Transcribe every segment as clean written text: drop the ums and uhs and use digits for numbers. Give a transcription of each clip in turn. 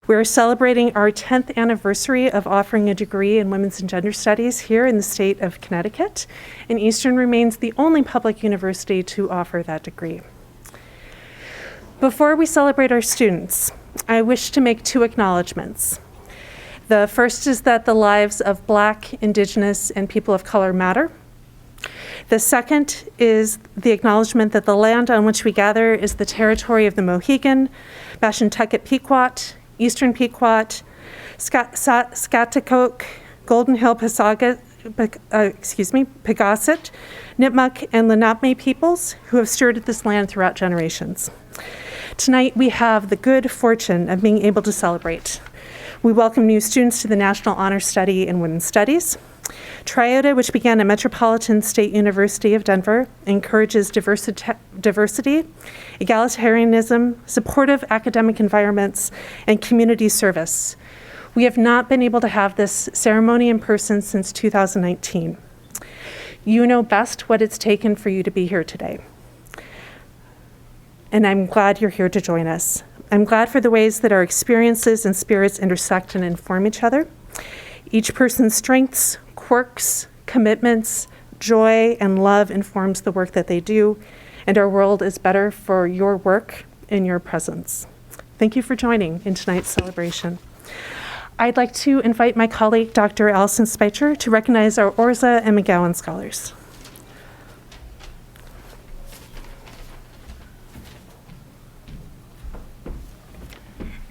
We're celebrating our 10th anniversary of offering a degree in Women's and Gender Studies here in the state of Connecticut, and Eastern remains the only public university to offer that degree. Before we celebrate our students, I wish to make two acknowledgments. The first is that the lives of Black, Indigenous, and people of color matter. The second is the acknowledgement that the land on which we gather is the territory of the Mohegan, Pashantucket Pequot, Eastern Pequot, Scaticoke, Golden Hill Pegosset, Nipmuc, and Lenape peoples who have stewarded this land throughout generations. Tonight we have the good fortune of being able to celebrate. We welcome new students to the National Honor Study in Women's Studies. Triota, which began at Metropolitan State University of Denver, encourages diversity, egalitarianism, supportive academic environments, and community service. We have not been able to have this ceremony in person since 2019. You know best what it's taken for you to be here today. And I'm glad you're here to join us. I'm glad for the ways that our experiences and spirits intersect and inform each other. Each person's strengths, quirks, commitments, joy, and love informs the work that they do, and our world is better for your work and your presence. Thank you for joining in tonight's celebration. I'd like to invite my colleague, Dr. Allison Speicher, to recognize our Orza and McGowan scholars.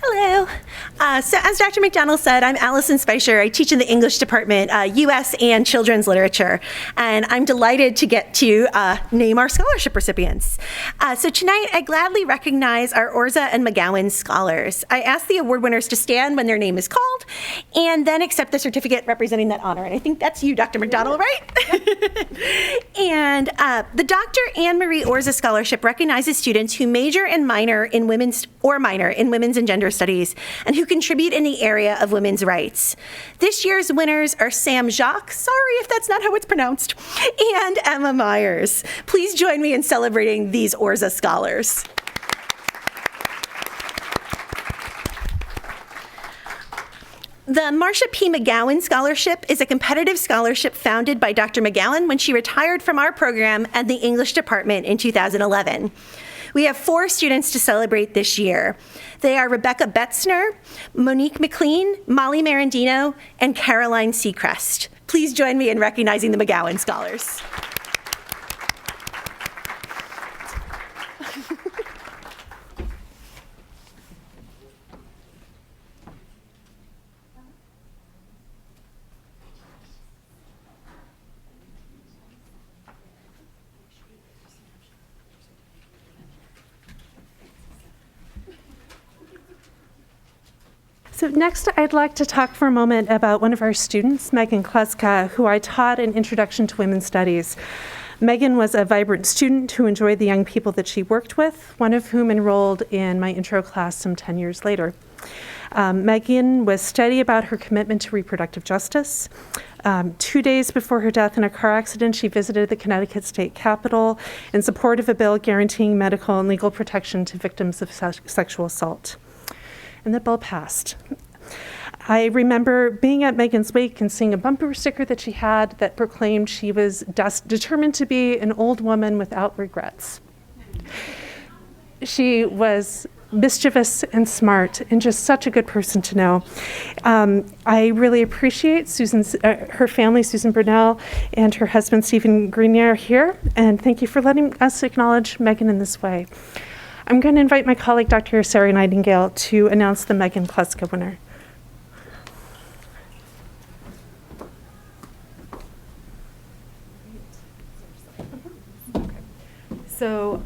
Hello. So as Dr. McDonald said, I'm Allison Speicher. I teach in the English department, US and children's literature, and I'm delighted to get to name our scholarship recipients. So tonight, I gladly recognize our Orza and McGowan scholars. I ask the award winners to stand when their name is called, and then accept the certificate representing that honor. And I think that's you, Dr. McDonald, right? And the Dr. Anne Marie Orza Scholarship recognizes students who major and minor in women's and gender studies, and who contribute in the area of women's rights. This year's winners are Sam Jacques, sorry if that's not how it's pronounced, and Emma Myers. Please join me in celebrating these Orza scholars. The Marcia P. McGowan Scholarship is a competitive scholarship founded by Dr. McGowan when she retired from our program at the English department in 2011. We have 4 students to celebrate this year. They are Rebecca Betzner, Monique McLean, Molly Marandino, and Caroline Seacrest. Please join me in recognizing the McGowan scholars. So next, I'd like to talk for a moment about one of our students, Megan Kleska, who I taught an Introduction to Women's Studies. Megan was a vibrant student who enjoyed the young people that she worked with, one of whom enrolled in my intro class some 10 years later. Megan was steady about her commitment to reproductive justice. 2 days before her death in a car accident, she visited the Connecticut State Capitol in support of a bill guaranteeing medical and legal protection to victims of sexual assault. And the bill passed. I remember being at Megan's wake and seeing a bumper sticker that she had that proclaimed she was determined to be an old woman without regrets. She was mischievous and smart and just such a good person to know. I really appreciate her family, Susan Brunel, and her husband, Stephen Grenier, here, and thank you for letting us acknowledge Megan in this way. I'm going to invite my colleague, Dr. Sarah Nightingale, to announce the Megan Kluska winner. So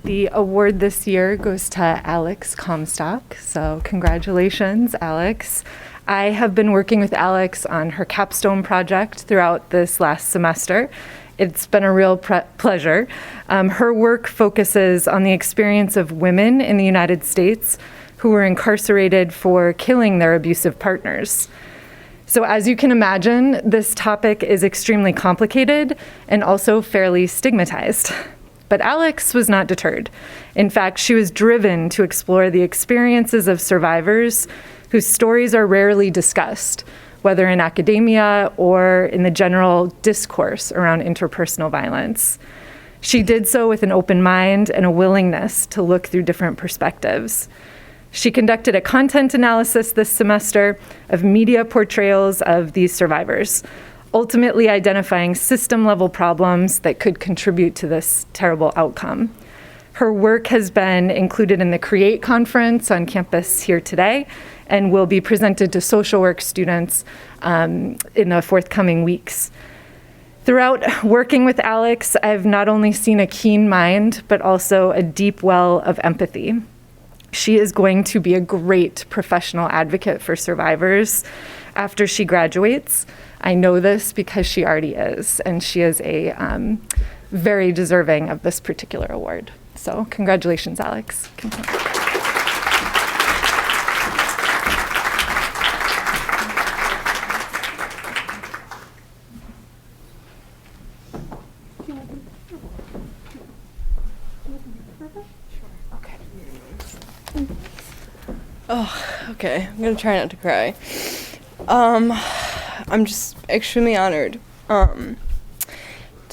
the award this year goes to Alex Comstock. So congratulations, Alex. I have been working with Alex on her capstone project throughout this last semester. It's been a real pleasure. Her work focuses on the experience of women in the United States who were incarcerated for killing their abusive partners. So as you can imagine, this topic is extremely complicated and also fairly stigmatized. But Alex was not deterred. In fact, she was driven to explore the experiences of survivors whose stories are rarely discussed, whether in academia or in the general discourse around interpersonal violence. She did so with an open mind and a willingness to look through different perspectives. She conducted a content analysis this semester of media portrayals of these survivors, ultimately identifying system-level problems that could contribute to this terrible outcome. Her work has been included in the CREATE conference on campus here today and will be presented to social work students in the forthcoming weeks. Throughout working with Alex, I've not only seen a keen mind, but also a deep well of empathy. She is going to be a great professional advocate for survivors after she graduates. I know this because she already is, and she is a very deserving of this particular award. So congratulations, Alex. Oh, okay. I'm gonna try not to cry. I'm just extremely honored to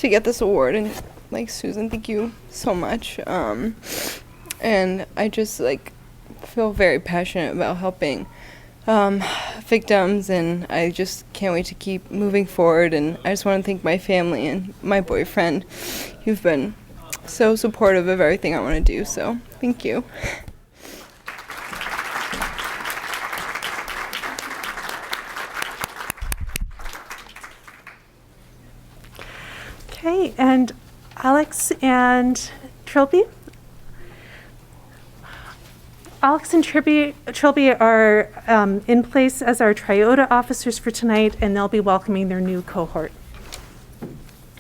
get this award, and like Susan, thank you so much. And I just feel very passionate about helping victims, and I just can't wait to keep moving forward. And I just want to thank my family and my boyfriend. You've been so supportive of everything I want to do, so thank you. Okay, and Alex and Trilby? Alex and Trilby are in place as our Triota officers for tonight, and they'll be welcoming their new cohort.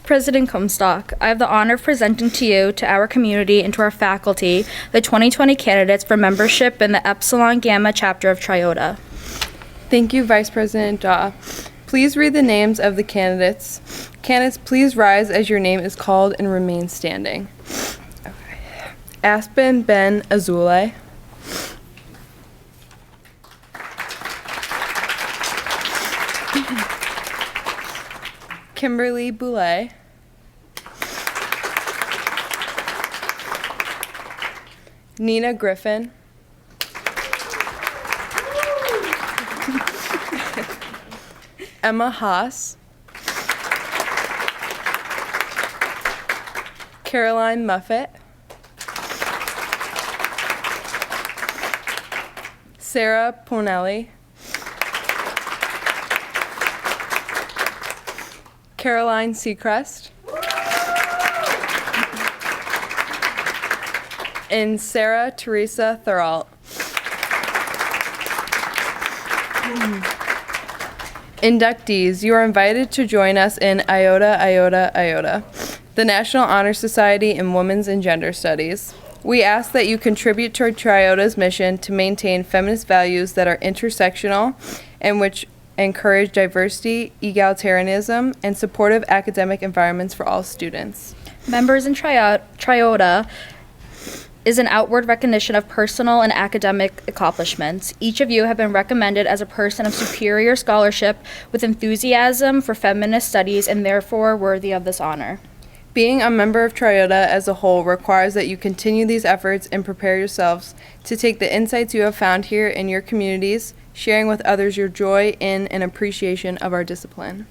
President Comstock, I have the honor of presenting to you, to our community, and to our faculty, the 2020 candidates for membership in the Epsilon Gamma chapter of Triota. Thank you, Vice President Daw. Please read the names of the candidates. Candidates, please rise as your name is called and remain standing. Okay. Aspen Ben Azule. Kimberly Boulay. Nina Griffin. Emma Haas. Caroline Muffet. Sarah Ponelli. Caroline Seacrest. And Sarah Teresa Thuralt. Inductees, you are invited to join us in Iota, Iota, Iota, the National Honor Society in Women's and Gender Studies. We ask that you contribute to Triota's mission to maintain feminist values that are intersectional and which encourage diversity, egalitarianism, and supportive academic environments for all students. Members in Triota is an outward recognition of personal and academic accomplishments. Each of you have been recommended as a person of superior scholarship with enthusiasm for feminist studies and therefore worthy of this honor. Being a member of Triota as a whole requires that you continue these efforts and prepare yourselves to take the insights you have found here in your communities, sharing with others your joy in and appreciation of our discipline.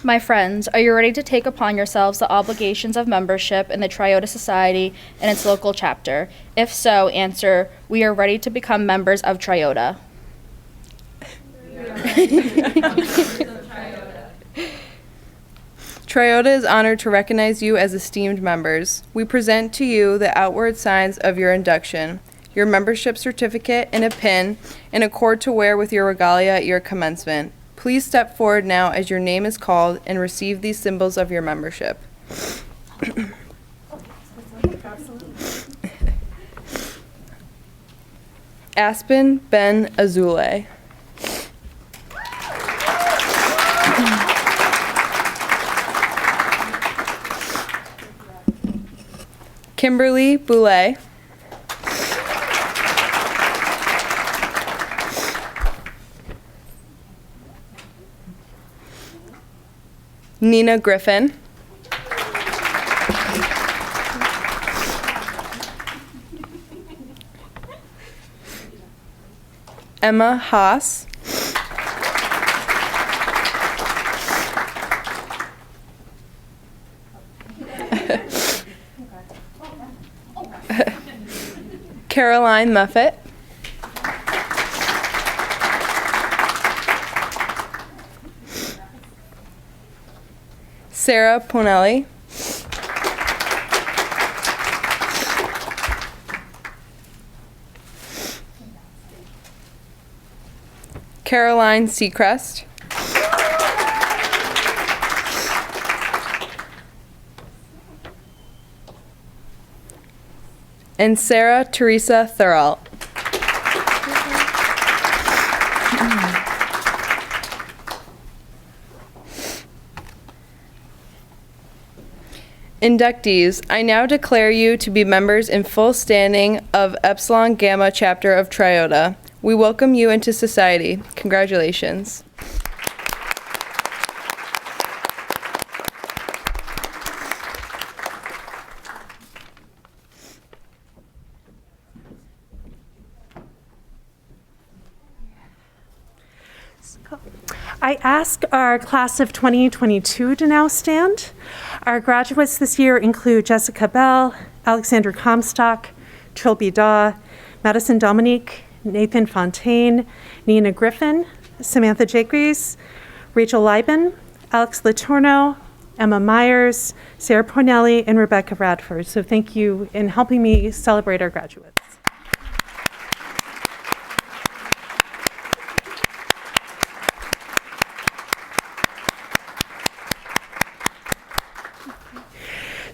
My friends, are you ready to take upon yourselves the obligations of membership in the Triota Society and its local chapter? If so, answer, we are ready to become members of Triota. Triota is honored to recognize you as esteemed members. We present to you the outward signs of your induction, your membership certificate and a pin, and a cord to wear with your regalia at your commencement. Please step forward now as your name is called and receive these symbols of your membership. Aspen Ben Azule. Kimberly Boulay. Nina Griffin. Emma Haas. Caroline Muffet. Sarah Ponelli. Caroline Seacrest. And Sarah Teresa Thuralt. Inductees, I now declare you to be members in full standing of Epsilon Gamma chapter of Triota. We welcome you into society. Congratulations. I ask our class of 2022 to now stand. Our graduates this year include Jessica Bell, Alexander Comstock, Trilby Daw, Madison Dominique, Nathan Fontaine, Nina Griffin, Samantha Jagries, Rachel Liben, Alex Latorno, Emma Myers, Sarah Pornelli, and Rebecca Radford. So thank you in helping me celebrate our graduates.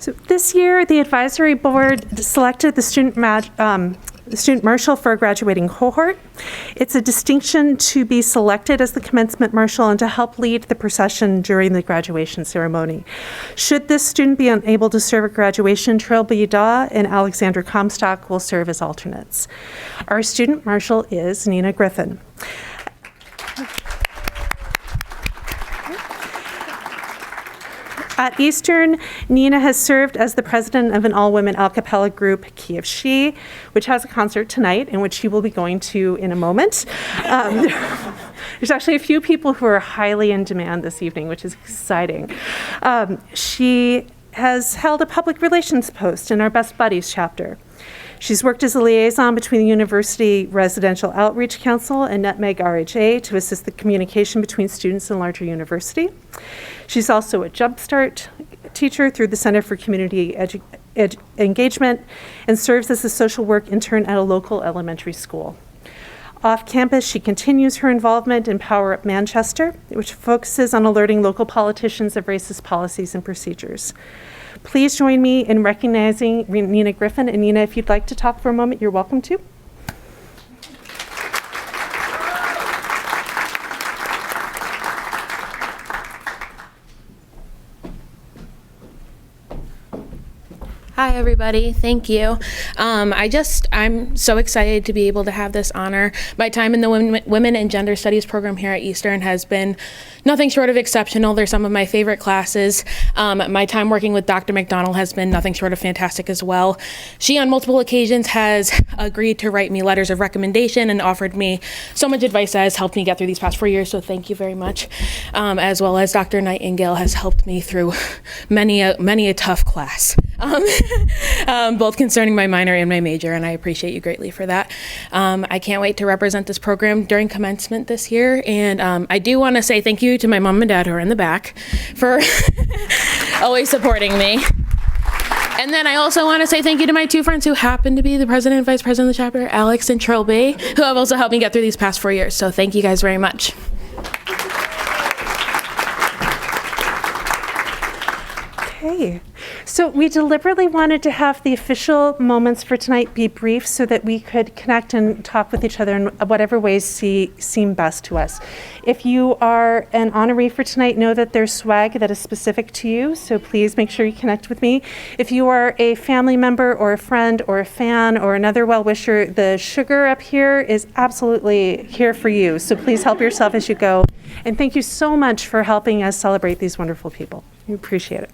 So this year, the advisory board selected the student marshal for a graduating cohort. It's a distinction to be selected as the commencement marshal and to help lead the procession during the graduation ceremony. Should this student be unable to serve at graduation, Trilby Daw and Alexander Comstock will serve as alternates. Our student marshal is Nina Griffin. At Eastern, Nina has served as the president of an all-women a cappella group, Key of She, which has a concert tonight and which she will be going to in a moment. There's actually a few people who are highly in demand this evening, which is exciting. She has held a public relations post in our Best Buddies chapter. She's worked as a liaison between the University Residential Outreach Council and Nutmeg RHA to assist the communication between students and larger university. She's also a Jumpstart teacher through the Center for Community Engagement and serves as a social work intern at a local elementary school. Off campus, she continues her involvement in Power Up Manchester, which focuses on alerting local politicians of racist policies and procedures. Please join me in recognizing Nina Griffin. And Nina, if you'd like to talk for a moment, you're welcome to. Hi, everybody. Thank you. I'm so excited to be able to have this honor. My time in the Women and Gender Studies program here at Eastern has been nothing short of exceptional. They're some of my favorite classes. My time working with Dr. McDonald has been nothing short of fantastic as well. She, on multiple occasions, has agreed to write me letters of recommendation and offered me so much advice that has helped me get through these past 4 years, so thank you very much. As well as Dr. Nightingale has helped me through many a tough class. Both concerning my minor and my major, and I appreciate you greatly for that. I can't wait to represent this program during commencement this year, and I do want to say thank you to my mom and dad who are in the back for always supporting me. And then I also want to say thank you to my two friends who happen to be the president and vice president of the chapter, Alex and Trilby, who have also helped me get through these past 4 years. So thank you guys very much. Okay, so we deliberately wanted to have the official moments for tonight be brief so that we could connect and talk with each other in whatever ways seem best to us. If you are an honoree for tonight, know that there's swag that is specific to you, so please make sure you connect with me. If you are a family member or a friend or a fan or another well-wisher, the sugar up here is absolutely here for you, so please help yourself as you go. And thank you so much for helping us celebrate these wonderful people. We appreciate it.